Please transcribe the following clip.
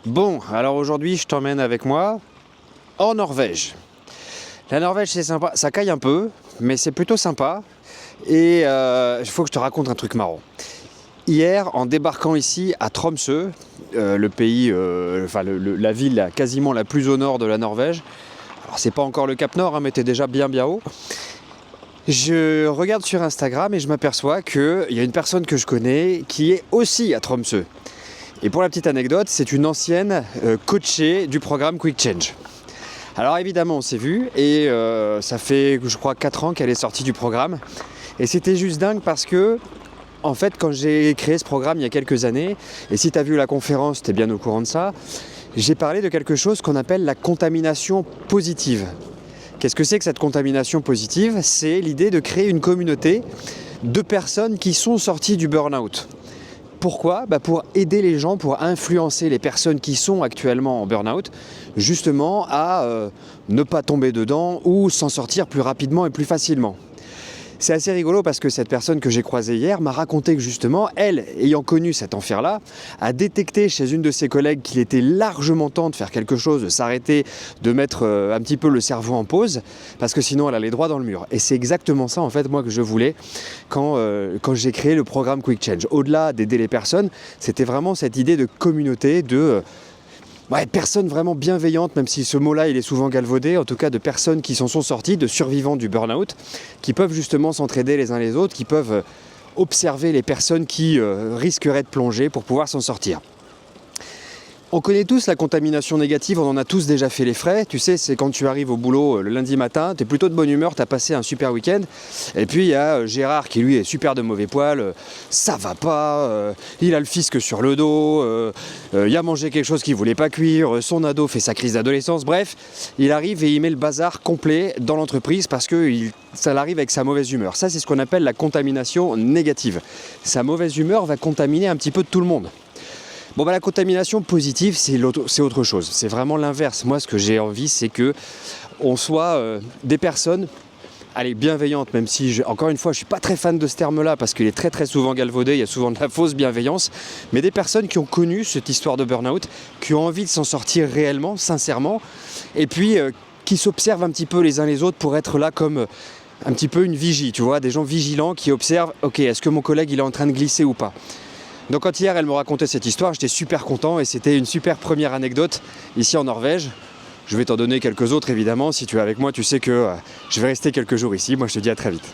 Bon, alors aujourd'hui, je t'emmène avec moi en Norvège. La Norvège, c'est sympa, ça caille un peu, mais c'est plutôt sympa. Et il faut que je te raconte un truc marrant. Hier, en débarquant ici à Tromsø, le pays, la ville quasiment la plus au nord de la Norvège, alors c'est pas encore le Cap Nord, hein, mais t'es déjà bien haut. Je regarde sur Instagram et je m'aperçois qu'il y a une personne que je connais qui est aussi à Tromsø. Et pour la petite anecdote, c'est une ancienne coachée du programme Quick Change. Alors évidemment, on s'est vu et ça fait, je crois, 4 ans qu'elle est sortie du programme. Et c'était juste dingue parce que, en fait, quand j'ai créé ce programme il y a quelques années, et si tu as vu la conférence, tu es bien au courant de ça, j'ai parlé de quelque chose qu'on appelle la contamination positive. Qu'est-ce que c'est que cette contamination positive ? C'est l'idée de créer une communauté de personnes qui sont sorties du burn-out. Pourquoi ? Pour aider les gens, pour influencer les personnes qui sont actuellement en burn-out, justement à ne pas tomber dedans ou s'en sortir plus rapidement et plus facilement. C'est assez rigolo parce que cette personne que j'ai croisée hier m'a raconté que justement, elle, ayant connu cet enfer-là, a détecté chez une de ses collègues qu'il était largement temps de faire quelque chose, de s'arrêter, de mettre un petit peu le cerveau en pause, parce que sinon elle allait droit dans le mur. Et c'est exactement ça en fait moi que je voulais quand j'ai créé le programme Quick Change. Au-delà d'aider les personnes, c'était vraiment cette idée de communauté, de personnes vraiment bienveillantes, même si ce mot-là il est souvent galvaudé, en tout cas de personnes qui s'en sont sorties, de survivants du burn-out, qui peuvent justement s'entraider les uns les autres, qui peuvent observer les personnes qui risqueraient de plonger pour pouvoir s'en sortir. On connaît tous la contamination négative, on en a tous déjà fait les frais. Tu sais, c'est quand tu arrives au boulot le lundi matin, tu es plutôt de bonne humeur, tu as passé un super week-end. Et puis il y a Gérard qui lui est super de mauvais poil, ça va pas, il a le fisc sur le dos, il a mangé quelque chose qu'il voulait pas cuire, son ado fait sa crise d'adolescence. Bref, il arrive et il met le bazar complet dans l'entreprise parce que ça l'arrive avec sa mauvaise humeur. Ça, c'est ce qu'on appelle la contamination négative. Sa mauvaise humeur va contaminer un petit peu tout le monde. La contamination positive, c'est autre chose. C'est vraiment l'inverse. Moi, ce que j'ai envie, c'est que on soit des personnes bienveillantes, même si, encore une fois, je ne suis pas très fan de ce terme-là, parce qu'il est très très souvent galvaudé, il y a souvent de la fausse bienveillance, mais des personnes qui ont connu cette histoire de burn-out, qui ont envie de s'en sortir réellement, sincèrement, et puis qui s'observent un petit peu les uns les autres pour être là comme un petit peu une vigie, tu vois, des gens vigilants qui observent, ok, est-ce que mon collègue il est en train de glisser ou pas ? Donc quand hier elle me racontait cette histoire, j'étais super content et c'était une super première anecdote ici en Norvège. Je vais t'en donner quelques autres évidemment, si tu es avec moi tu sais que je vais rester quelques jours ici, moi je te dis à très vite.